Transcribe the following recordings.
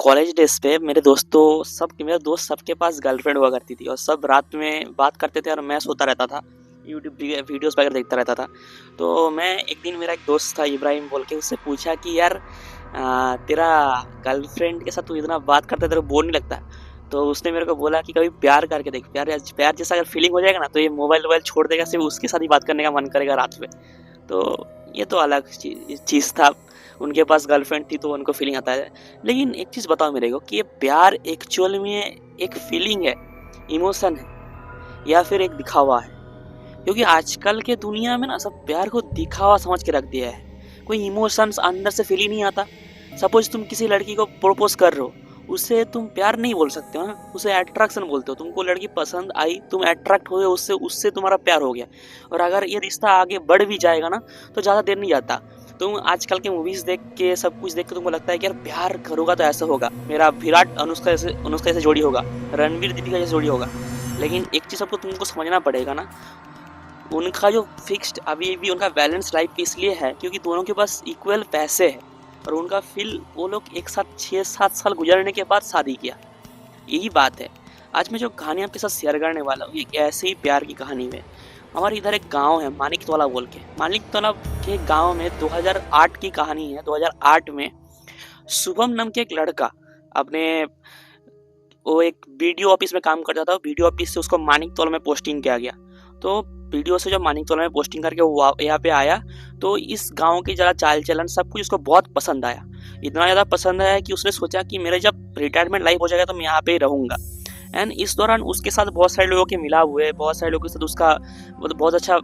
College days पे मेरे दोस्त सबके पास गर्लफ्रेंड हुआ करती थी और सब रात में बात करते थे और मैं सोता रहता था। यूट्यूब वीडियोज़ वगैरह देखता रहता था। तो मैं एक दिन मेरा एक दोस्त था इब्राहिम बोल के उससे पूछा कि यार तेरा गर्लफ्रेंड के साथ तू इतना बात करता है तेरे को बोर नहीं लगता? तो उसने मेरे को बोला कि कभी प्यार करके देख, प्यार जैसा अगर फीलिंग हो जाएगा ना तो ये मोबाइल-वोबाइल छोड़ देगा, सिर्फ़ उसके साथ ही बात करने का मन करेगा रात में। तो ये तो अलग चीज़ था। उनके पास गर्लफ्रेंड थी तो उनको फीलिंग आता है। लेकिन एक चीज़ बताओ मेरे को कि ये प्यार एक्चुअल में एक फीलिंग है, इमोशन है या फिर एक दिखावा है? क्योंकि आजकल के दुनिया में ना सब प्यार को दिखावा समझ के रख दिया है। कोई इमोशंस अंदर से फील ही नहीं आता। सपोज़ तुम किसी लड़की को प्रपोज़ कर रहे हो, उसे तुम प्यार नहीं बोल सकते हो ना, उसे अट्रैक्शन बोलते हो। तुमको लड़की पसंद आई, तुम अट्रैक्ट हुए उससे, उससे तुम्हारा प्यार हो गया। और अगर ये रिश्ता आगे बढ़ भी जाएगा ना, तो ज़्यादा देर नहीं जाता। तुम आजकल के मूवीज़ देख के, सब कुछ देख के तुमको लगता है कि यार प्यार करूँगा तो ऐसा होगा। मेरा विराट अनुष्का जैसे जोड़ी होगा, रणवीर दीपिका जैसे जोड़ी होगा। लेकिन एक चीज़ तुमको समझना पड़ेगा ना, उनका जो फिक्स्ड अभी भी उनका बैलेंस लाइफ इसलिए है क्योंकि दोनों के पास इक्वल पैसे हैं और उनका फील वो लोग एक साथ 6-7 साल गुजरने के बाद शादी किया। यही बात है। आज मैं जो कहानी आपके साथ शेयर करने वाला हूँ, एक ऐसे ही प्यार की कहानी में। हमारे इधर एक गांव है मानिकतौला बोल के। मानिकतौला के गांव में 2008 की कहानी है। 2008 में शुभम नाम के एक लड़का अपने वो एक वीडियो ऑफिस में काम करता था। वीडियो ऑफिस से उसको मानिकतौला में पोस्टिंग किया गया। तो वीडियो से जब मानिकतौला में पोस्टिंग करके वो यहाँ पे आया तो इस गांव की ज़रा चाल चलन सब कुछ उसको बहुत पसंद आया। इतना ज़्यादा पसंद आया कि उसने सोचा कि मेरे जब रिटायरमेंट लाइफ हो जाएगा तो मैं यहाँ पे ही रहूँगा। एंड इस दौरान उसके साथ बहुत सारे लोगों के मिलाप हुए, बहुत सारे लोगों के साथ उसका मतलब बहुत अच्छा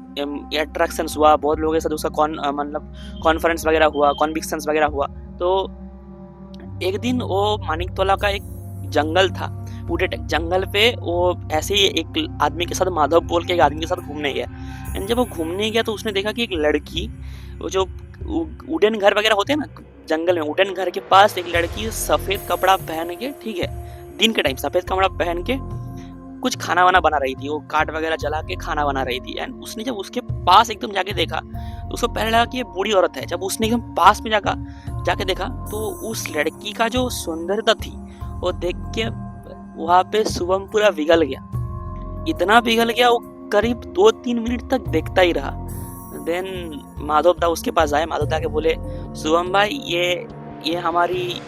अट्रैक्शंस हुआ, बहुत लोगों के साथ उसका मतलब कॉन्फ्रेंस वगैरह हुआ, कॉन्विक्शंस वगैरह हुआ। तो एक दिन वो मानिकतौला का एक जंगल था, पूरे जंगल पे वो ऐसे ही एक आदमी के साथ, माधव बोल के एक आदमी के साथ घूमने गया। एंड जब वो घूमने गया तो उसने देखा कि एक लड़की, वो जो वुडन घर वगैरह होते हैं ना जंगल में, वुडन घर के पास एक लड़की सफ़ेद कपड़ा पहन के, ठीक है, दिन के टाइम सफ़ेद कपड़ा पहन के कुछ खाना वाना बना रही थी। वो काट वगैरह जला के खाना बना रही थी। एंड उसने जब उसके पास एकदम जाके देखा तो उसको पहले लगा कि ये बूढ़ी औरत है। जब उसने एकदम पास में जाके देखा तो उस लड़की का जो सुंदरता थी वो देख के वहाँ पे शुभम पूरा पिघल गया। इतना पिघल गया वो करीब 2-3 मिनट तक देखता ही रहा। देन माधव दा उसके पास आए। माधव दा के बोले, शुभम भाई ये हमारी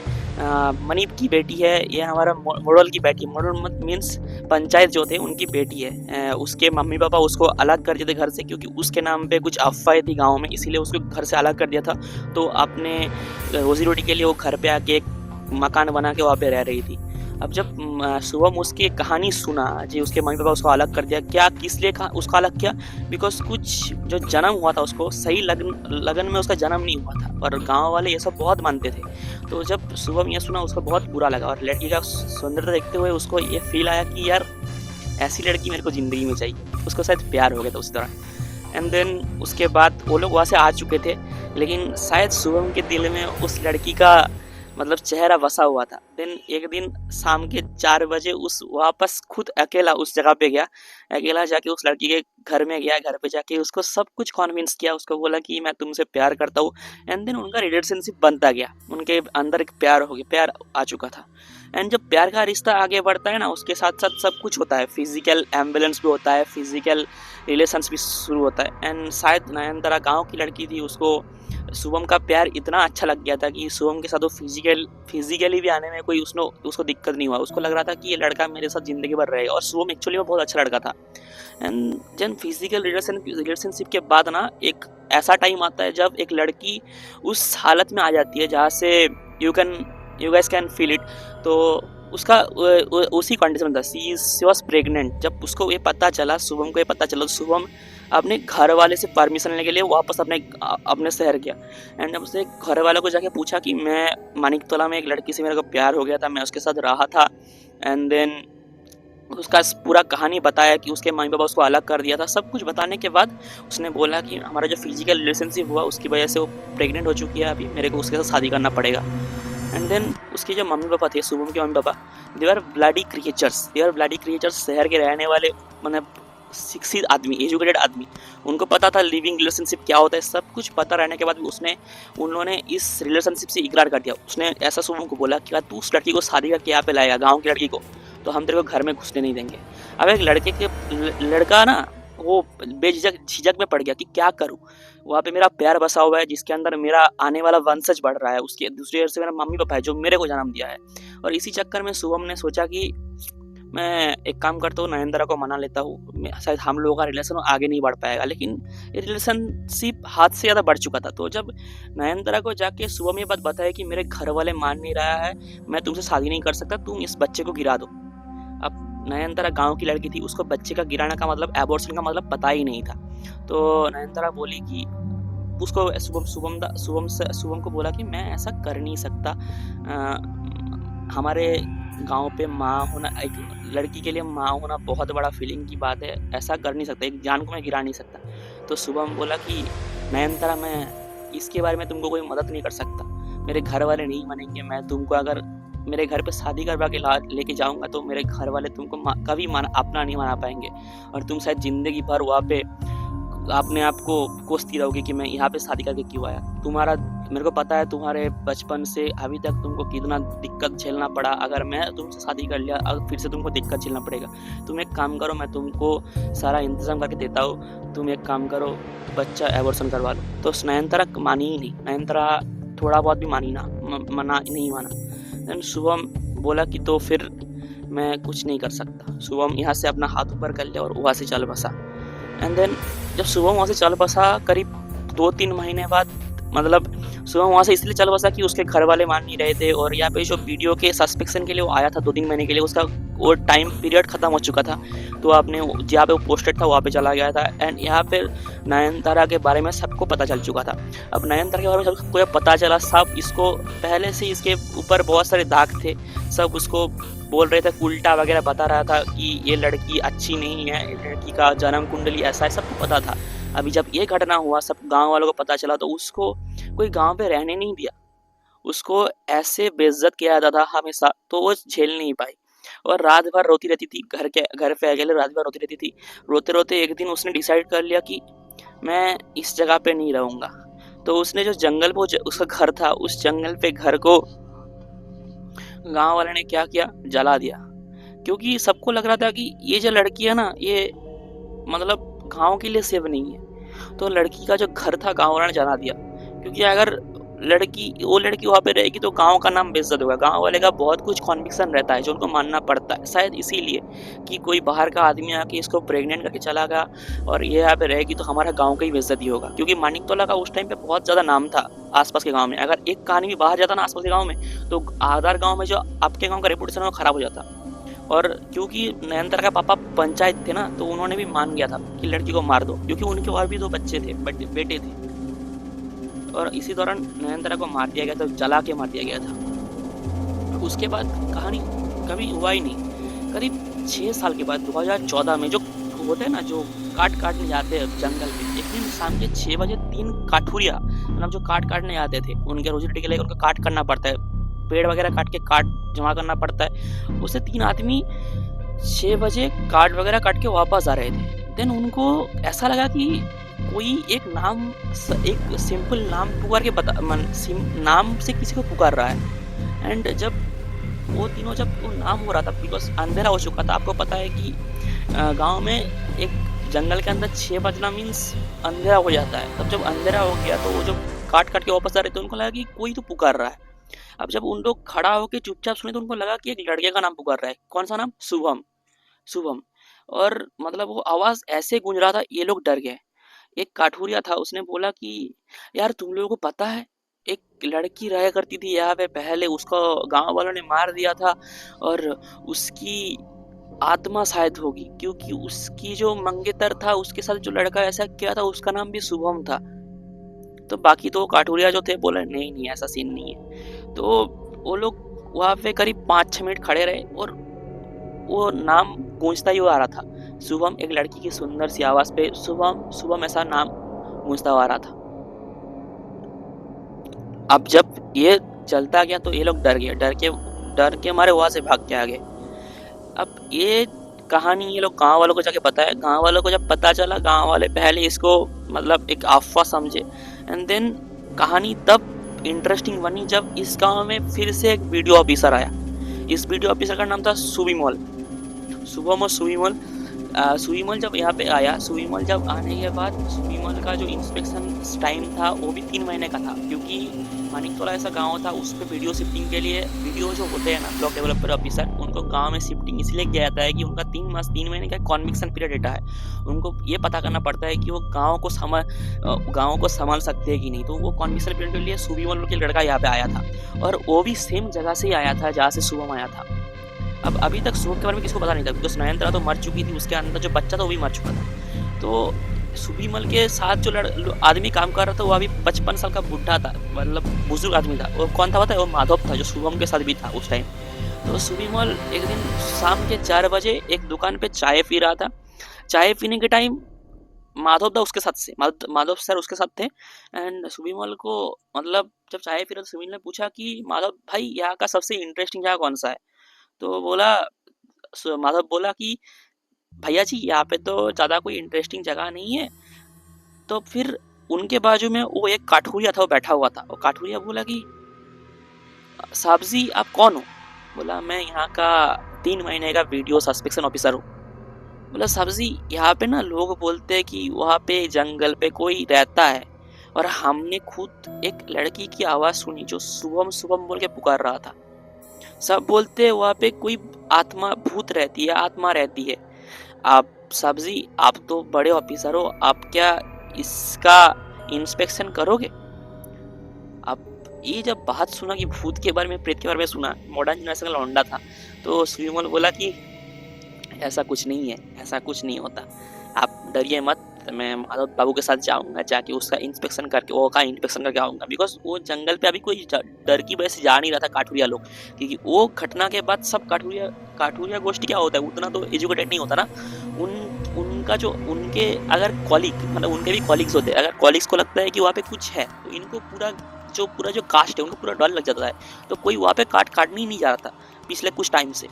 मनीप की बेटी है, ये हमारा मोड़ल की बेटी। मोड़ल मीन्स पंचायत जो थे उनकी बेटी है। उसके मम्मी पापा उसको अलग कर दिए थे घर से क्योंकि उसके नाम पे कुछ अफवाहें थी गांव में, इसीलिए उसको घर से अलग कर दिया था। तो अपने रोजी रोटी के लिए वो घर पे आके एक मकान बना के वहाँ पे रह रही थी। अब जब शुभम उसकी कहानी सुना जी, उसके मम्मी पापा उसको अलग कर दिया, क्या किस लिए उसको अलग किया, बिकॉज कुछ जो जन्म हुआ था उसको सही लगन में उसका जन्म नहीं हुआ था और गांव वाले ये सब बहुत मानते थे। तो जब शुभम ये सुना उसको बहुत बुरा लगा और लड़की का सुंदरता देखते हुए उसको ये फील आया कि यार ऐसी लड़की मेरे को ज़िंदगी में चाहिए। उसको शायद प्यार हो गया था उस दौरान। एंड देन उसके बाद वो लोग वहाँ से आ चुके थे, लेकिन शायद शुभम के दिल में उस लड़की का मतलब चेहरा बसा हुआ था। देन एक दिन शाम के 4 बजे उस वापस खुद अकेला उस जगह पे गया। अकेला जाके उस लड़की के घर में गया। घर पे जाके उसको सब कुछ कन्विंस किया। उसको बोला कि मैं तुमसे प्यार करता हूँ। एंड देन उनका रिलेशनशिप बनता गया। उनके अंदर एक प्यार हो गया, प्यार आ चुका था। एंड जब प्यार का रिश्ता आगे बढ़ता है ना, उसके साथ साथ सब कुछ होता है। फिजिकल एम्बुलेंस भी होता है, फिजिकल रिलेशंस भी शुरू होता है। एंड शायद नयनतारा गाँव की लड़की थी, उसको शुभम का प्यार इतना अच्छा लग गया था कि शुभम के साथ वो फिजिकली भी आने में कोई उसको दिक्कत नहीं हुआ। उसको लग रहा था कि ये लड़का मेरे साथ ज़िंदगी भर रहेगा और शुभम एक्चुअली में बहुत अच्छा लड़का था। एंड जन फिजिकल रिलेशनशिप के बाद ना एक ऐसा टाइम आता है जब एक लड़की उस हालत में आ जाती है जहाँ से you guys can feel it. तो उसका उसी कंडीशन था, शी वॉज प्रेग्नेंट। जब उसको ये पता चला, शुभम को ये पता चला, तो शुभम अपने घर वाले से परमिशन लेने के लिए वापस अपने शहर गया। एंड जब उसने घर वालों को जाके पूछा कि मैं मानिकतौला में एक लड़की से मेरे को प्यार हो गया था, मैं उसके साथ रहा था। एंड देन उसका पूरा कहानी बताया कि उसके मम्मी पापा उसको अलग कर दिया था। सब कुछ बताने के बाद उसने बोला कि हमारा जो फिजिकल रिलेशनशिप हुआ उसकी वजह से वो प्रेग्नेंट हो चुकी है, अभी मेरे को उसके साथ शादी करना पड़ेगा। एंड देन उसके जो मम्मी पापा थे, शुभम के mummy papa, they are bloody creatures. शहर के रहने वाले, मतलब शिक्षित आदमी, एजुकेटेड आदमी, उनको पता था लिविंग रिलेशनशिप क्या होता है। सब कुछ पता रहने के बाद भी उन्होंने इस रिलेशनशिप से इकरार कर दिया। उसने ऐसा शुभम को बोला कि तू उस लड़की को शादी करके यहाँ पे लाएगा, गाँव की लड़की को, तो हम तेरे को घर में घुसने नहीं देंगे। अब एक लड़का ना वो झिझक में पड़ गया कि क्या करूं, वहाँ पे मेरा प्यार बसा हुआ है जिसके अंदर मेरा आने वाला वंशज बढ़ रहा है, उसके दूसरी ओर से मेरा मम्मी पापा है जो मेरे को जन्म दिया है। और इसी चक्कर में शुभम ने सोचा कि मैं एक काम करता हूँ, नयनतारा को मना लेता हूँ, शायद हम लोगों का रिलेशन आगे नहीं बढ़ पाएगा। लेकिन ये रिलेशनशिप हाथ से ज़्यादा बढ़ चुका था। तो जब नयनतारा को जाके शुभम ये बात बताया कि मेरे घर वाले मान नहीं रहा है, मैं तुमसे शादी नहीं कर सकता, तुम इस बच्चे को गिरा दो। अब नयनतारा गांव की लड़की थी, उसको बच्चे का गिराना का मतलब, एबॉर्शन का मतलब पता ही नहीं था। तो नयनतारा बोली कि उसको शुभम को बोला कि मैं ऐसा कर नहीं सकता, हमारे गांव पे माँ होना, एक लड़की के लिए माँ होना बहुत बड़ा फीलिंग की बात है, ऐसा कर नहीं सकता, एक जान को मैं गिरा नहीं सकता। तो शुभम बोला कि नयनतारा मैं इसके बारे में तुमको कोई मदद नहीं कर सकता, मेरे घर वाले नहीं मानेंगे, मैं तुमको अगर मेरे घर पे शादी करवा के लेके जाऊंगा तो मेरे घर वाले तुमको कभी अपना नहीं माना पाएंगे, और तुम शायद जिंदगी भर वहाँ पे अपने आप को कोसती रहोगी कि मैं यहाँ पे शादी करके क्यों आया। तुम्हारा, मेरे को पता है तुम्हारे बचपन से अभी तक तुमको कितना दिक्कत झेलना पड़ा, अगर मैं तुमसे शादी कर लिया अब फिर से तुमको दिक्कत झेलना पड़ेगा। तुम एक काम करो, मैं तुमको सारा इंतजाम करके देता हूँ, तुम एक काम करो, बच्चा एबॉर्शन करवा लो। तो नयनतारा मानी ही नहीं, नयनतारा थोड़ा बहुत भी मना नहीं माना। देन शुभम बोला कि तो फिर मैं कुछ नहीं कर सकता। शुभम यहाँ से अपना हाथ ऊपर कर लिया और वहाँ से चल बसा। एंड देन जब शुभम वहाँ से चल बसा करीब 2-3 महीने बाद, मतलब शुभम वहाँ से इसलिए चल बसा कि उसके घर वाले मान नहीं रहे थे, और यहाँ पे जो वीडियो के सस्पेक्शन के लिए वो आया था 2-3 महीने के लिए, उसका वो टाइम पीरियड खत्म हो चुका था। तो आपने जहाँ पे वो पोस्टेड था वहाँ पे चला गया था। एंड यहाँ पे नयनतारा के बारे में सबको पता चल चुका था। अब नयनतारा के बारे में सबको पता चला, सब इसको पहले से इसके ऊपर बहुत सारे दाग थे, सब उसको बोल रहे थे, उल्टा वगैरह बता रहा था कि ये लड़की अच्छी नहीं है, लड़की का जन्म कुंडली ऐसा है, सबको पता था। अभी जब ये घटना हुआ, सब गांव वालों को पता चला, तो उसको कोई गांव पे रहने नहीं दिया, उसको ऐसे बेइज्जत किया जाता था हमेशा, तो वो झेल नहीं पाई और रात भर रोती रहती थी, घर पे अकेले रात भर रोती रहती थी। रोते रोते एक दिन उसने डिसाइड कर लिया कि मैं इस जगह पे नहीं रहूँगा। तो उसने जो जंगल पे उसका घर था, उस जंगल पे घर को गांव वाले ने क्या किया, जला दिया। क्योंकि सबको लग रहा था कि ये जो लड़की है ना, ये मतलब गांव के लिए सेफ नहीं है। तो लड़की का जो घर था गांव वाले ने जला दिया, क्योंकि अगर वो लड़की वहाँ पे रहेगी तो गांव का नाम बेइज्जत होगा। गांव वाले का बहुत कुछ कॉन्विक्शन रहता है जो उनको मानना पड़ता है, शायद इसीलिए कि कोई बाहर का आदमी आके इसको प्रेग्नेंट करके चला गया और ये यहाँ पे रहेगी तो हमारा गांव का ही बेइज्जती होगा। क्योंकि मानिकतोला का उस टाइम पे बहुत ज़्यादा नाम था आसपास के गाँव में, अगर एक कहानी भी बाहर जाता ना आसपास के गाँव में, तो आधार गाँव में जो आपके गाँव का रेपुटेशन वो खराब हो जाता। और क्योंकि नयनतारा का पापा पंचायत थे ना, तो उन्होंने भी मान गया था कि लड़की को मार दो, क्योंकि उनके और भी 2 बच्चे थे, बेटे थे। और इसी दौरान नयनतारा को मार दिया गया था, जला के मार दिया गया था। उसके बाद कहानी कभी हुआ ही नहीं। करीब 6 साल के बाद 2014 में जो होते हैं ना, जो काटने जाते हैं जंगल में, एक दिन शाम के 6 बजे 3 काठुरिया, मतलब जो काटने जाते थे, उनके रोजी रोटी के लिए उनको काट करना पड़ता है, पेड़ वगैरह काट के काट जमा करना पड़ता है। उससे 3 आदमी 6 बजे काट वगैरह काट के वापस आ रहे थे। देन उनको ऐसा लगा कि कोई एक सिंपल नाम पुकार के नाम से किसी को पुकार रहा है। एंड जब वो तीनों, जब वो नाम हो रहा था, बिकॉज अंधेरा हो चुका था, आपको पता है कि गांव में एक जंगल के अंदर 6 बजना मीन्स अंधेरा हो जाता है। तब जब अंधेरा हो गया तो वो जो काट के वापस आ रहे थे, उनको लगा कि कोई तो पुकार रहा है। अब जब उन लोग खड़ा होकर चुपचाप सुने तो उनको लगा कि एक लड़के का नाम पुकार रहा है। कौन सा नाम? शुभम। और मतलब वो आवाज ऐसे गूंज रहा था, ये लोग डर गए। एक काठुरिया था, उसने बोला कि यार तुम लोगों को पता है, एक लड़की रहा करती थी यहाँ पे पहले, उसको गांव वालों ने मार दिया था और उसकी आत्मा शायद होगी, क्योंकि उसकी जो मंगेतर था उसके साथ जो लड़का ऐसा किया था उसका नाम भी शुभम था। तो बाकी 2 काठुरिया जो थे बोले नहीं ऐसा सीन नहीं है। तो वो लोग वहाँ पे करीब 5-6 मिनट खड़े रहे और वो नाम गूंजता ही आ रहा था। शुभम, एक लड़की की सुंदर सी आवाज पे शुभम ऐसा नाम गूंजता आ रहा था। अब जब ये चलता गया तो ये लोग डर गए, डर के मारे वहां से भाग के आ गए। अब ये कहानी ये लोग गांव वालों को जाके बताया। गांव वालों को जब पता चला, गांव वाले पहले इसको मतलब एक अफवाह समझे, एंड देन कहानी तब इंटरेस्टिंग बनी जब इस गांव में फिर से एक वीडियो ऑफिसर आया। इस वीडियो ऑफिसर का नाम था सुविमल, शुभम और सुविमल। सुविमल जब यहाँ पे आया, सुविमल जब आने के बाद सुविमल का जो इंस्पेक्शन टाइम था वो भी 3 महीने का था, क्योंकि मानिकतोला ऐसा गांव था, उस पर वीडियो शिफ्टिंग के लिए वीडियो जो होते हैं ना ब्लॉक डेवलपर ऑफिसर, उनको गांव में शिफ्टिंग इसलिए किया जाता है कि उनका 3 महीने का कॉन्विक्शन पीरियड डेटा है। उनको ये पता करना पड़ता है कि वो गाँव को संभाल सकते हैं कि नहीं। तो वो कॉन्विक्शन पीरियड के लिए सुविमल के लड़का यहाँ पे आया था, और वो भी सेम जगह से ही आया था जहाँ से शुभम आया था। अब अभी तक शुभम के बारे में किसको पता नहीं था, बिकॉज नयनतारा तो मर चुकी थी, उसके अंदर जो बच्चा था वो भी मर चुका था। तो सुविमल के साथ जो आदमी काम कर रहा था वो अभी 55 साल का बुढ़ा था, मतलब बुजुर्ग आदमी था। वो कौन था पता है? वो माधव था, जो शुभम के साथ भी था उस टाइम। तो सुविमल एक दिन शाम के 4 बजे एक दुकान पे चाय पी रहा था। चाय पीने के टाइम माधव था उसके साथ से, माधव सर उसके साथ थे। एंड सुविमल को मतलब जब चाय पी रहा था, सुविमल ने पूछा कि माधव भाई यहाँ का सबसे इंटरेस्टिंग जगह कौन सा है? तो माधव बोला कि भैया जी यहाँ पे तो ज़्यादा कोई इंटरेस्टिंग जगह नहीं है। तो फिर उनके बाजू में वो एक काठुरिया था, वो बैठा हुआ था। वो काठुरिया बोला कि साहब जी आप कौन हो? बोला मैं यहाँ का 3 महीने का वीडियो सस्पेक्शन ऑफिसर हूँ। बोला साहब जी यहाँ पे ना लोग बोलते हैं कि वहाँ पे जंगल पे कोई रहता है, और हमने खुद एक लड़की की आवाज़ सुनी जो शुभम शुभम बोल के पुकार रहा था। सब बोलते हैं वहाँ पे कोई आत्मा भूत रहती है, आत्मा रहती है। आप सब्जी आप तो बड़े ऑफिसर हो, आप क्या इसका इंस्पेक्शन करोगे? अब ये जब बात सुना कि भूत के बारे में, प्रेत के बारे में सुना, मॉडर्न जनरेशन का लौंडा था, तो सुविमल बोला कि ऐसा कुछ नहीं है, ऐसा कुछ नहीं होता, आप डरिए मत। मैं माधव बाबू के साथ जाऊंगा, जाके उसका इंस्पेक्शन करके आऊंगा, बिकॉज वो जंगल पे अभी कोई डर की वजह से जा नहीं रहा था काठुरिया लोग, क्योंकि वो घटना के बाद सब काठुरिया गोष्ठी क्या होता है, उतना तो एजुकेटेड नहीं होता ना। उनका जो उनके अगर कॉलिग, मतलब उनके भी कॉलिग्स होते हैं, अगर कॉलिग्स को लगता है कि वहाँ पे कुछ है, तो इनको पूरा जो कास्ट है उनको पूरा डर लग जाता है। तो कोई वहाँ पे काटने ही नहीं जा रहा था पिछले कुछ टाइम से।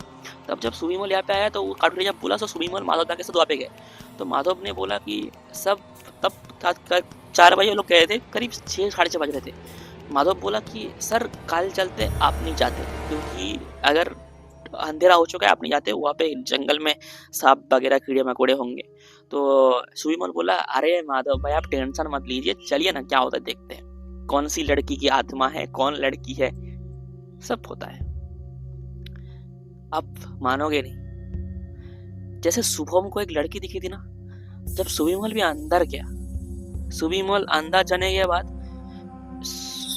तब जब सुविमल यहाँ पे आया तो काठुरिया जब बोला तो सुविमल माधव दा के साथ वहाँ पे गए। तो माधव ने बोला कि सब तब 4 बजे लोग गए थे, करीब 6 साढ़े 6 बज रहे थे। माधव बोला कि सर कल चलते, आप नहीं जाते, क्योंकि अगर अंधेरा हो चुका है, आप नहीं जाते, वहाँ पे जंगल में सांप वगैरह कीड़े मकोड़े होंगे। तो सुविमल बोला अरे माधव भाई आप टेंशन मत लीजिए, चलिए ना, क्या होता है देखते हैं, कौन सी लड़की की आत्मा है, कौन लड़की है, सब होता है। अब मानोगे नहीं, जैसे शुभम को एक लड़की दिखी थी ना, जब सुविमल भी अंदर गया, सुविमल अंदर जाने के बाद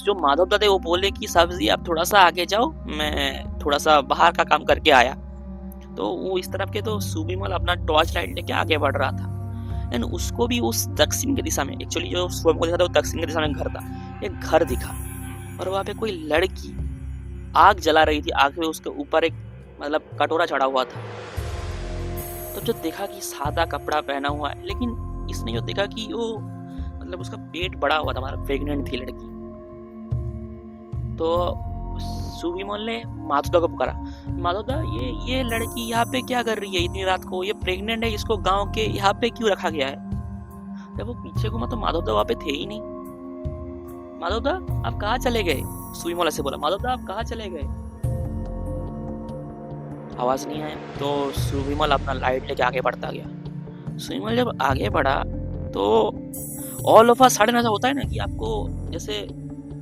जो माधव दा थे वो बोले कि साहब जी आप थोड़ा सा आगे जाओ, मैं थोड़ा सा बाहर का काम करके आया। तो वो इस तरफ के, तो सुविमल अपना टॉर्च लाइट लेके आगे बढ़ रहा था, एंड उसको भी उस दक्षिण की दिशा में, एक्चुअली जो शुभम को दिखा था वो दक्षिण की दिशा में घर था, एक घर दिखा, और वहाँ पे कोई लड़की आग जला रही थी, आग में उसके ऊपर एक मतलब कटोरा चढ़ा हुआ था। तो जो देखा कि सादा कपड़ा पहना हुआ है, लेकिन इसने जो देखा कि वो मतलब उसका पेट बड़ा हुआ था, मतलब प्रेग्नेंट थी लड़की। तो सुविमल ने माधव दा को पुकारा, माधव दा ये लड़की यहाँ पे क्या कर रही है इतनी रात को, ये प्रेग्नेंट है, इसको गांव के यहाँ पे क्यों रखा गया है? जब वो पीछे घूमा तो माधव दा वहाँ पे थे ही नहीं। माधव दा आप कहाँ चले गए? सुविमल ऐसे बोला, माधव दा आप कहाँ चले गए? आवाज नहीं आया। तो सुविमल अपना लाइट लेके आगे बढ़ता गया। सुविमल जब आगे बढ़ा तो ऑल ऑफ अ सडन ऐसा होता है ना कि आपको जैसे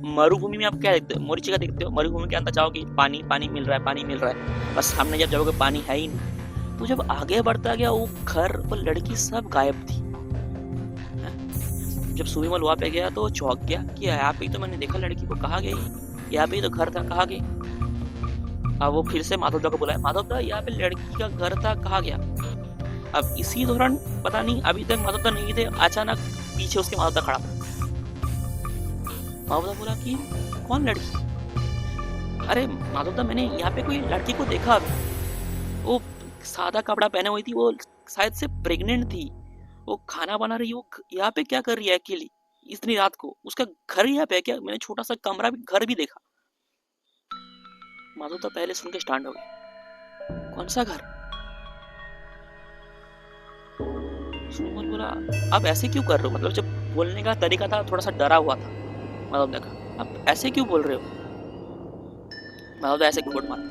मरुभूमि में आप क्या देखते हो, मरीचिका देखते हो, मरुभूमि के अंदर जाओगे पानी पानी मिल रहा है, पानी मिल रहा है, बस सामने जब जाओगे पानी है ही नहीं। तो जब आगे बढ़ता गया वो घर और लड़की सब गायब थी। जब सुविमल वहाँ पे गया तो चौंक गया कि यहाँ पे तो मैंने देखा लड़की को, कहाँ गई? यहाँ पे तो घर था, कहाँ गई? अब वो फिर से माधव दा को बुलाया, माधव दा यहाँ पे लड़की का घर था, कहाँ गया? अब इसी दौरान पता नहीं अभी तक माधव दा नहीं थे, अचानक पीछे उसके माधव दा खड़ा था। माधव दा बोला कि कौन लड़की? अरे माधव दा मैंने यहाँ पे कोई लड़की को देखा अभी, वो सादा कपड़ा पहने हुई थी, वो शायद से प्रेग्नेंट थी, वो खाना बना रही है, वो यहाँ पे क्या कर रही है अकेली इतनी रात को? उसका घर यहाँ पे है क्या? मैंने छोटा सा कमरा भी, घर भी देखा। माधव दा पहले सुन के स्टैंड हो गए, कौन सा घर? सुमन बोला, आप ऐसे क्यों कर रहे हो? मतलब जब बोलने का तरीका था थोड़ा सा डरा हुआ था। माधव ने कहा, आप ऐसे क्यों बोल रहे हो? माधव दा ऐसे घूट मारा।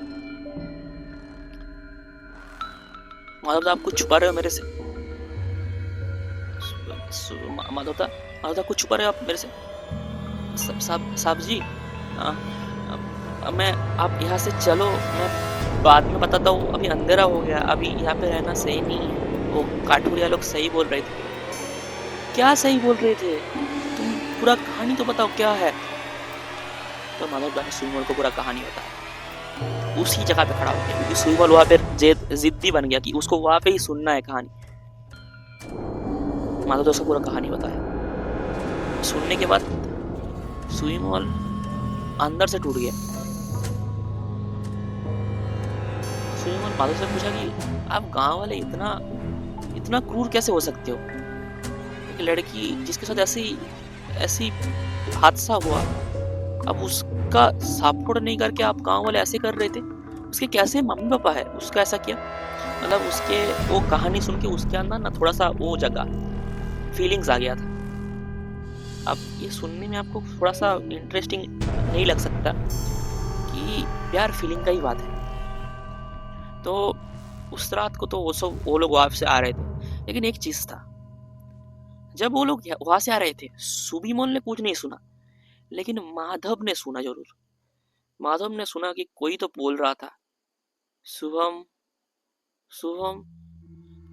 माधव दा, आप कुछ छुपा रहे हो मेरे से? माधव दा, कुछ छुपा रहे हो आप मेरे से? साहब जी, मैं, आप यहाँ से चलो, मैं बाद में बताता हूँ, अभी अंधेरा हो गया, अभी यहाँ पे रहना सही नहीं है। वो काठुरिया लोग सही बोल रहे थे। क्या सही बोल रहे थे? तुम पूरा कहानी तो बताओ क्या है। तो माधव दा ने सुईमल को पूरा कहानी बताया, उसी जगह पे खड़ा हो गया, क्योंकि सुईमल वहां पे जिद्दी बन गया कि उसको वहां पे ही सुनना है कहानी। माधव दा उसको पूरा कहानी बताया। सुनने के बाद सुईमल अंदर से टूट गया। सुईमल माधव से पूछा कि आप गांव वाले इतना इतना क्रूर कैसे हो सकते हो? एक लड़की जिसके साथ ऐसी ऐसी हादसा हुआ, अब उसका सपोर्ट नहीं करके आप गांव वाले ऐसे कर रहे थे। उसके कैसे मम्मी पापा है, उसका ऐसा किया? मतलब उसके वो कहानी सुन के उसके अंदर ना थोड़ा सा वो जगह फीलिंग्स आ गया था। अब ये सुनने में आपको थोड़ा सा इंटरेस्टिंग नहीं लग सकता कि प्यार फीलिंग का ही बात है। तो उस रात को तो वो लोग वहां से आ रहे थे, लेकिन एक चीज था, जब वो लोग वहां से आ रहे थे सुबीमोल ने कुछ नहीं सुना, लेकिन माधव ने सुना जरूर। माधव ने सुना कि कोई तो बोल रहा था, शुभम, शुभम,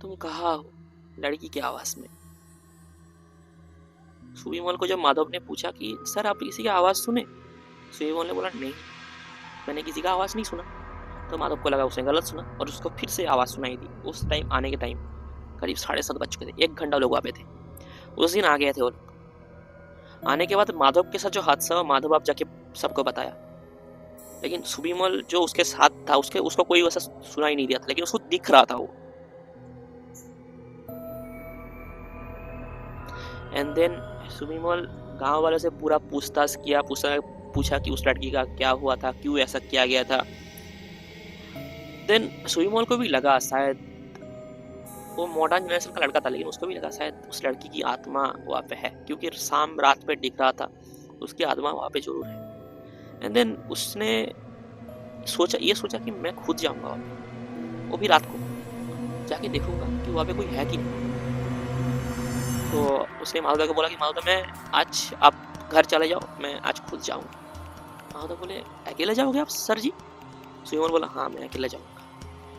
तुम कहाँ हो, लड़की की आवाज में। सुबीमोल को जब माधव ने पूछा कि सर आप किसी की आवाज सुने, सुबीमोल ने बोला नहीं, मैंने किसी का आवाज नहीं सुना। तो माधव को लगा उसने गलत सुना और उसको फिर से आवाज सुनाई दी। उस टाइम आने के टाइम करीब 7:30 बज चुके थे, 1 घंटा लोग वहाँ पे थे। उस दिन आ गए थे वो लोग। आने के बाद माधव के साथ जो हादसा हुआ, माधव आप जाके सबको बताया, लेकिन सुबीमल जो उसके साथ था उसको कोई वैसा सुना ही नहीं दिया था, लेकिन उसको दिख रहा था वो। एंड देन सुबीमल गांव वालों से पूरा पूछताछ किया, पूछा कि उस लड़की का क्या हुआ था, क्यों ऐसा किया गया था। देन सुबीमल को भी लगा शायद वो मॉडर्न जनरेशन का लड़का था, लेकिन उसको भी लगा शायद उस लड़की की आत्मा वहाँ पे है, क्योंकि शाम रात पे दिख रहा था, उसकी आत्मा वहाँ पे जरूर है। एंड देन उसने सोचा कि मैं खुद जाऊंगा वहाँ पे, वो भी रात को जाके देखूंगा कि वहाँ पे कोई है कि नहीं। तो उसने माधव को बोला कि माधव मैं आज, आप घर चले जाओ, मैं आज खुद जाऊंगा। माधव बोले, अकेले जाओगे आप सर जी? सुमन बोला, हाँ मैं अकेले जाऊंगा,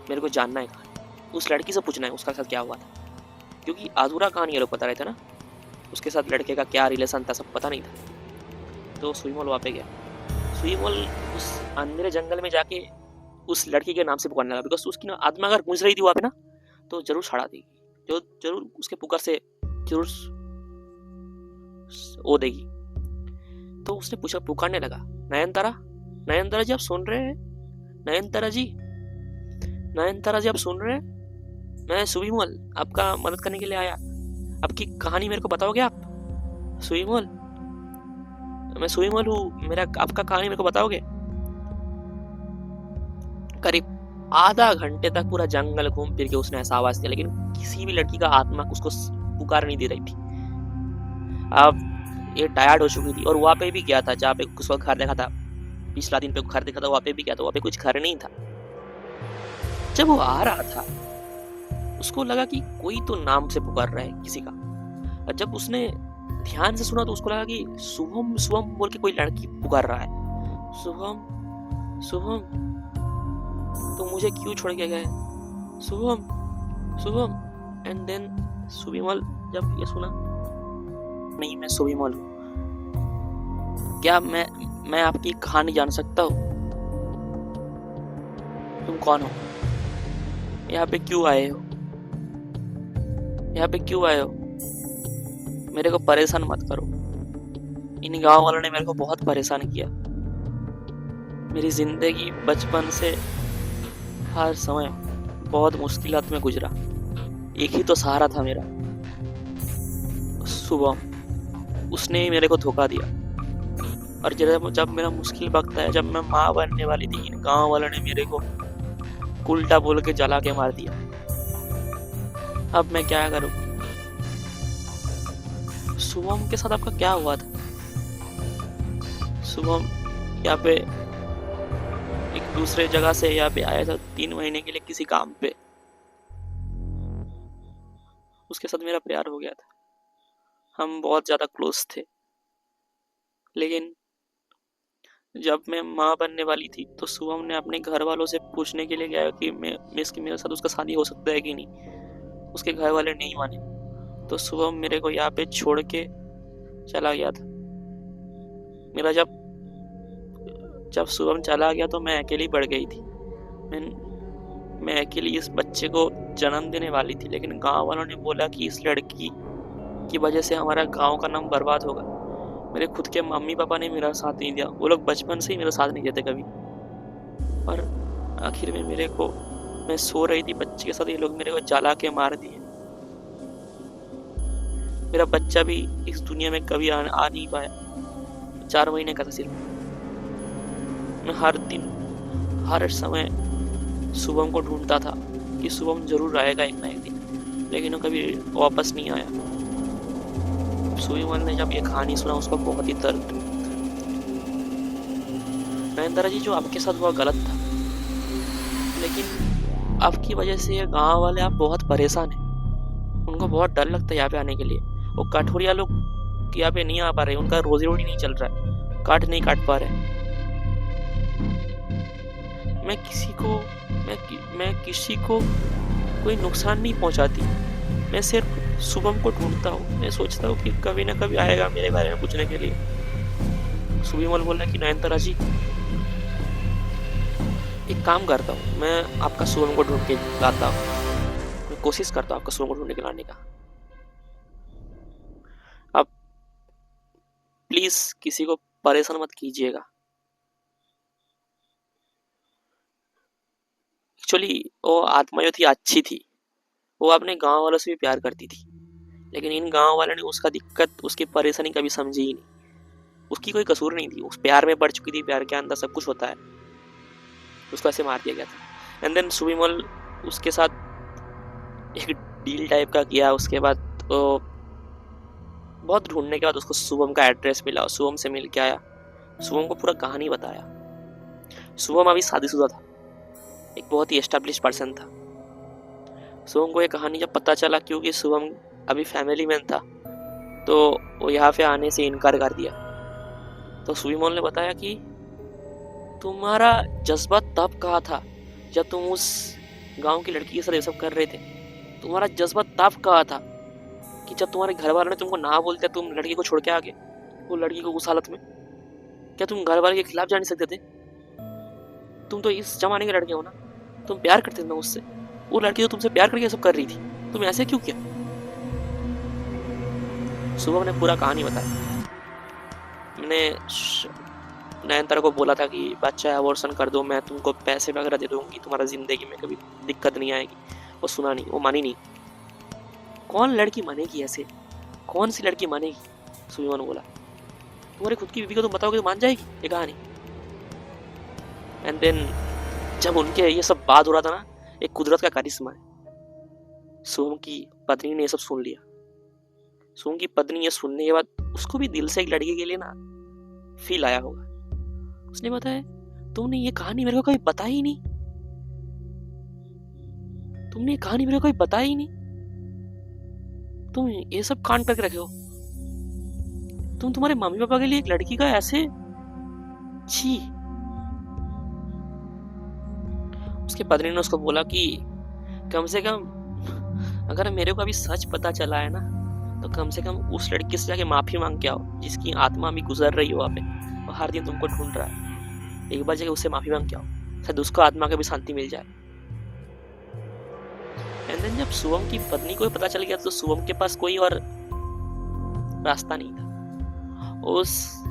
मेरे को जानना है कहानी, उस लड़की से पूछना है उसका साथ क्या हुआ था, क्योंकि अधूरा कहानी ये लोग पता रहे थे ना, उसके साथ लड़के का क्या रिलेशन था सब पता नहीं था। तो सुईमोल वहाँ पे गया। सुईमोल उस अंधेरे जंगल में जाके उस लड़की के नाम से पुकारने लगा, बिकॉज उसकी ना आत्मा अगर गूंज रही थी वहाँ पे ना, तो जरूर छड़ा देगी, जो जरूर उसके पुकार से जरूर वो देगी। तो उसने पूछा, पुकारने लगा, नयनतारा, नयनतारा जी आप सुन रहे हैं? नयनतारा जी, नयनतारा जी आप सुन रहे हैं? मैं सुबीमोल आपका मदद करने के लिए आया, आपकी कहानी मेरे को बताओगे आप? सुबीमोल, मैं सुबीमोल हूँ, मेरा आपका कहानी मेरे को बताओगे? करीब आधा घंटे तक पूरा जंगल घूम फिर के उसने ऐसा आवाज दिया, लेकिन किसी भी लड़की का आत्मा उसको पुकार नहीं दे रही थी। अब ये टायर्ड हो चुकी थी, और वहां पे भी गया था जहाँ पे उसका घर देखा था, पिछला दिन पे घर देखा था, वहां पे भी गया था, वहां पे कुछ घर नहीं था। जब वो आ रहा था उसको लगा कि कोई तो नाम से पुकार रहा है किसी का, और जब उसने ध्यान से सुना तो उसको लगा कि शुभम शुभम बोल के कोई लड़की पुकार रहा है, शुभम शुभम, तो मुझे क्यों छोड़ के गए, शुभम शुभम। एंड देन सुबीमल जब ये सुना, नहीं मैं सुबीमल हूँ, क्या मैं आपकी कहानी जान सकता हूँ? तुम कौन हो? यहाँ पे क्यों आए हो? यहाँ पे क्यों आए हो? मेरे को परेशान मत करो, इन गांव वालों ने मेरे को बहुत परेशान किया, मेरी जिंदगी बचपन से हर समय बहुत मुश्किलात में गुजरा, एक ही तो सहारा था मेरा, शुभम, उसने ही मेरे को धोखा दिया। और जब मेरा मुश्किल वक्त आया, जब मैं माँ बनने वाली थी, इन गांव वालों ने मेरे को उल्टा बोल के जला के मार दिया। अब मैं क्या करूं? शुभम के साथ आपका क्या हुआ था? शुभम यहाँ पे एक दूसरे जगह से यहाँ पे आया था 3 महीने के लिए किसी काम पे। उसके साथ मेरा प्यार हो गया था, हम बहुत ज़्यादा क्लोज थे। लेकिन जब मैं माँ बनने वाली थी तो शुभम ने अपने घर वालों से पूछने के लिए गया कि मेरे साथ उसका शादी हो सकता है कि नहीं। उसके घर वाले नहीं माने, तो शुभम मेरे को यहाँ पे छोड़ के चला गया था। मेरा जब जब शुभम चला गया तो मैं अकेली बढ़ गई थी। मैं अकेली इस बच्चे को जन्म देने वाली थी, लेकिन गांव वालों ने बोला कि इस लड़की की वजह से हमारा गांव का नाम बर्बाद होगा। मेरे खुद के मम्मी पापा ने मेरा साथ नहीं दिया, वो लोग बचपन से ही मेरा साथ नहीं देते कभी। और आखिर में मैं सो रही थी बच्चे के साथ, ये लोग मेरे को जला के मार दिए। मेरा बच्चा भी इस दुनिया में कभी आ नहीं पाया। 4 महीने का था सिर्फ। मैं हर दिन हर समय शुभम को ढूंढता था कि शुभम जरूर आएगा एक ना एक दिन, लेकिन वो कभी वापस नहीं आया। शुभम ने जब ये कहानी सुना उसको बहुत ही दर्द। नयनतारा जी, जो आपके साथ हुआ गलत था, लेकिन आपकी वजह से ये गांव वाले आप बहुत परेशान हैं। उनको बहुत डर लगता है यहाँ पे आने के लिए। वो काठौरिया लोग यहाँ पे नहीं आ पा रहे, उनका रोजी रोटी नहीं चल रहा है, काट नहीं काट पा रहे। मैं किसी को कोई नुकसान नहीं पहुंचाती। मैं सिर्फ शुभम को ढूंढता हूँ। मैं सोचता हूँ कि कभी ना कभी आएगा मेरे बारे में पूछने के लिए। शुभम बोला कि नयनतारा जी, एक काम करता हूँ, मैं आपका शुभम को ढूंढ के लाता हूँ। मैं कोशिश करता हूँ आपका शुभम को ढूंढ के लाने का। आप प्लीज किसी को परेशान मत कीजिएगा। एक्चुअली वो आत्मा जो थी अच्छी थी, वो अपने गांव वालों से भी प्यार करती थी, लेकिन इन गांव वालों ने उसका दिक्कत, उसकी परेशानी कभी समझी ही नहीं। उसकी कोई कसूर नहीं थी, उस प्यार में पड़ चुकी थी, प्यार के अंदर सब कुछ होता है। उसको ऐसे मार दिया गया था। एंड देन सुविमल उसके साथ एक डील टाइप का किया। उसके बाद तो बहुत ढूंढने के बाद उसको शुभम का एड्रेस मिला, शुभम से मिल के आया, शुभम को पूरा कहानी बताया। शुभम अभी शादीशुदा था, एक बहुत ही एस्टेब्लिश पर्सन था। शुभम को ये कहानी जब पता चला, क्योंकि शुभम अभी फैमिली मैन था, तो वो यहाँ पे आने से इनकार कर दिया। तो सुविमल ने बताया कि तुम्हारा जज्बा तब कहा था जब तुम उस गांव की लड़की के साथ ये सब कर रहे थे। तुम्हारा जज्बा तब कहा था कि जब तुम्हारे घर वालों ने तुमको ना बोलते तुम लड़की को छोड़ के आ गए। वो लड़की को उस हालत में, क्या तुम घर वाले के खिलाफ जा नहीं सकते थे? तुम तो इस जमाने के लड़के हो ना, तुम प्यार करते थे ना उससे। वो लड़की तो तुमसे प्यार करके सब कर रही थी, तुम ऐसे क्यों किया? शुभम ने पूरा कहानी बताया। मैंने नयनतारा को बोला था कि बच्चा अबॉर्शन कर दो, मैं तुमको पैसे वगैरह दे दूंगी, तुम्हारा जिंदगी में कभी दिक्कत नहीं आएगी। वो सुना नहीं, वो मानी नहीं। कौन लड़की मानेगी ऐसे? कौन सी लड़की मानेगी? सुविमन बोला, तुम्हारी खुद की बीवी को तुम बताओगे तो मान जाएगी ये कहानी? एंड देन जब उनके ये सब बात हो रहा था ना, एक कुदरत का करिश्मा है। सोम की पत्नी ने ये सब सुन लिया। सोम की पत्नी ये सुनने के बाद उसको भी दिल से एक लड़की के लिए ना फील आया होगा। उसने बताया, तुमने ये कहानी मेरे को कभी बताई ही नहीं। तुमने ये कहानी मेरे को कभी बताई ही नहीं। तुम ये सब कांड करके रखे हो। तुम तुम्हारे मम्मी पापा के लिए एक लड़की का ऐसे, छी। उसके पत्नी ने उसको बोला कि कम से कम अगर मेरे को अभी सच पता चला है ना, तो कम से कम उस लड़की से जाके माफी मांग के आओ जिसकी आत्मा अभी गुजर रही हो वहाँ पे, और हर दिन तुमको ढूंढ रहा है। एक बार जाके उससे माफी मांग के आओ, शायद उसको आत्मा को भी शांति मिल जाए। एंड देन जब शुभम की पत्नी को पता चल गया तो शुभम के पास कोई और रास्ता नहीं था। उस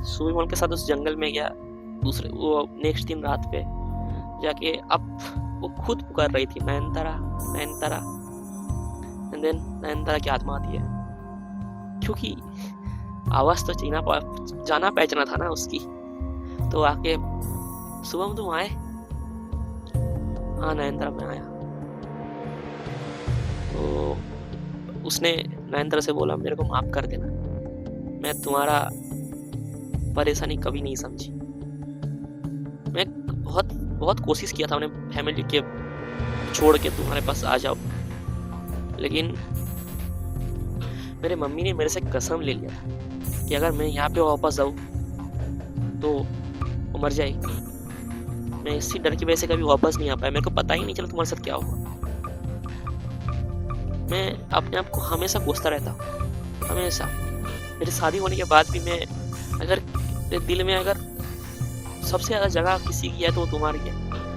शुभम के साथ उस जंगल में गया। दूसरे वो नेक्स्ट दिन रात पे जाके अब वो खुद पुकार रही थी, नयनतारा नयनतारा। एंड देन नयनतारा की आत्मा आती है, क्योंकि आवाज तो जाना पहचाना था ना उसकी। तो आके, शुभम तुम आए? हाँ नयनतारा मैं आया। तो उसने नयनतारा से बोला, मेरे को माफ कर देना, मैं तुम्हारा परेशानी कभी नहीं समझी। मैं बहुत बहुत कोशिश किया था अपने फैमिली के छोड़ के तुम्हारे पास आ जाओ, लेकिन मेरे मम्मी ने मेरे से कसम ले लिया था कि अगर मैं यहाँ पे वापस जाऊँ तो वो मर जाएगी। मैं इसी डर की वजह से कभी वापस नहीं आ पाया। मेरे को पता ही नहीं चला तुम्हारे साथ क्या हुआ। मैं अपने आप को हमेशा कोसता रहता हूँ, हमेशा। मेरी शादी होने के बाद भी मैं अगर मेरे दिल में अगर सबसे ज़्यादा जगह किसी की है तो वो तुम्हारी है।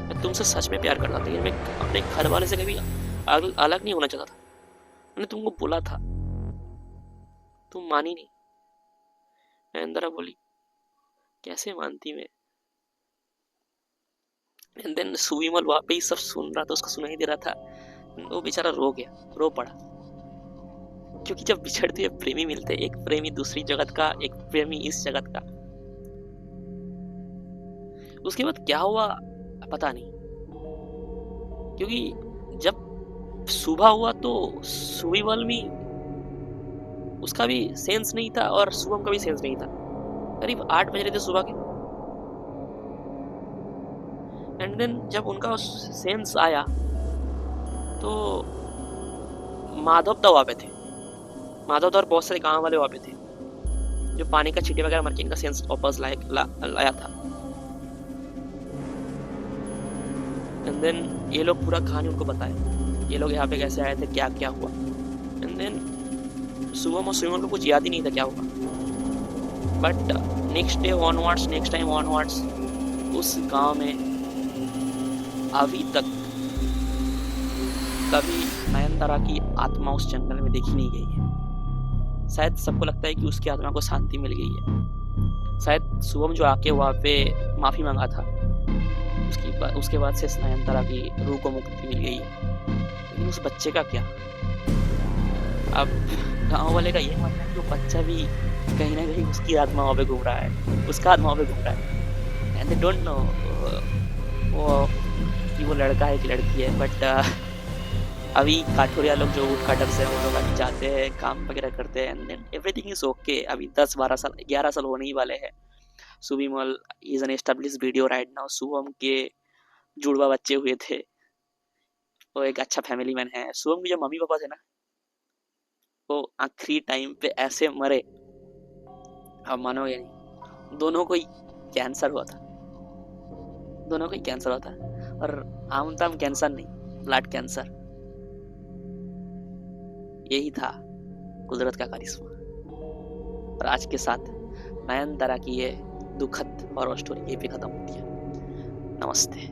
मैं तुमसे सच में प्यार करता था, लेकिन मैं अपने घर वाले से कभी अलग नहीं होना चाहता था। मैंने तुमको बोला था, तुम मानी नहीं। नयनतारा बोली, कैसे मानती मैं। एंड देन सुविमल वहाँ पे ही सब सुन रहा था, उसको सुनाई दे रहा था। वो बेचारा रो गया, रो पड़ा। क्योंकि जब बिछड़ते हुए प्रेमी मिलते, एक प्रेमी दूसरी जगत का, एक प्रेमी इस जगत का। उसके बाद क्या हुआ पता नहीं, क्योंकि जब सुबह हुआ तो सुविमल में उसका भी सेंस नहीं था और शुभम का भी सेंस नहीं था। करीब 8 बज रहे थे सुबह के। एंड देन जब उनका सेंस आया तो माधव दा वहाँ पे थे। माधव दा और बहुत सारे गांव वाले वहाँ पे थे, जो पानी का छींटे वगैरह मार के इनका सेंस वापस लाया था। एंड देन ये लोग पूरा कहानी उनको बताया, ये लोग यहाँ पे कैसे आए थे, क्या क्या हुआ। एंड देन शुभम और सुविमल को कुछ याद ही नहीं था क्या हुआ। But next day onwards, next time onwards, उस गांव में अभी तक कभी नयनतारा की आत्मा उस जंगल में देखी नहीं गई है। शायद सबको लगता है कि उसकी आत्मा को शांति मिल गई है। शायद शुभम जो आके वहाँ पे माफी मांगा था, उसके बाद से नयनतारा की रूह को मुक्ति मिल गई है। लेकिन उस बच्चे का क्या? अब गांव वाले का ये मानना है कि वो बच्चा भी कहीं ना कहीं उसकी आत्मा वहाँ पे घूम रहा है, उसका आत्मा वहाँ पे घूम रहा है। एंड दे डोंट नो वो लड़का है कि लड़की है। बट अभी काठोरिया लोग जो कटर से वो लोग अभी जाते हैं, काम वगैरह करते हैं, and then everything is okay. अभी 10-12 साल 11 साल होने ही वाले हैं। Suvimal is an established video right now. Shubham के जुड़वा बच्चे हुए थे, वो एक अच्छा फैमिली मैन है। शुभम के जो मम्मी पापा थे ना, वो आखिरी टाइम पे ऐसे मरे, आप मानोगे नहीं। दोनों को ही कैंसर हुआ था, दोनों को ही कैंसर हुआ था। और आम ताम कैंसर नहीं, ब्लड कैंसर। यही था कुदरत का करिश्मा। और आज के साथ नयनतारा की ये दुखद हॉरर स्टोरी यहीं पे खत्म होती है। नमस्ते।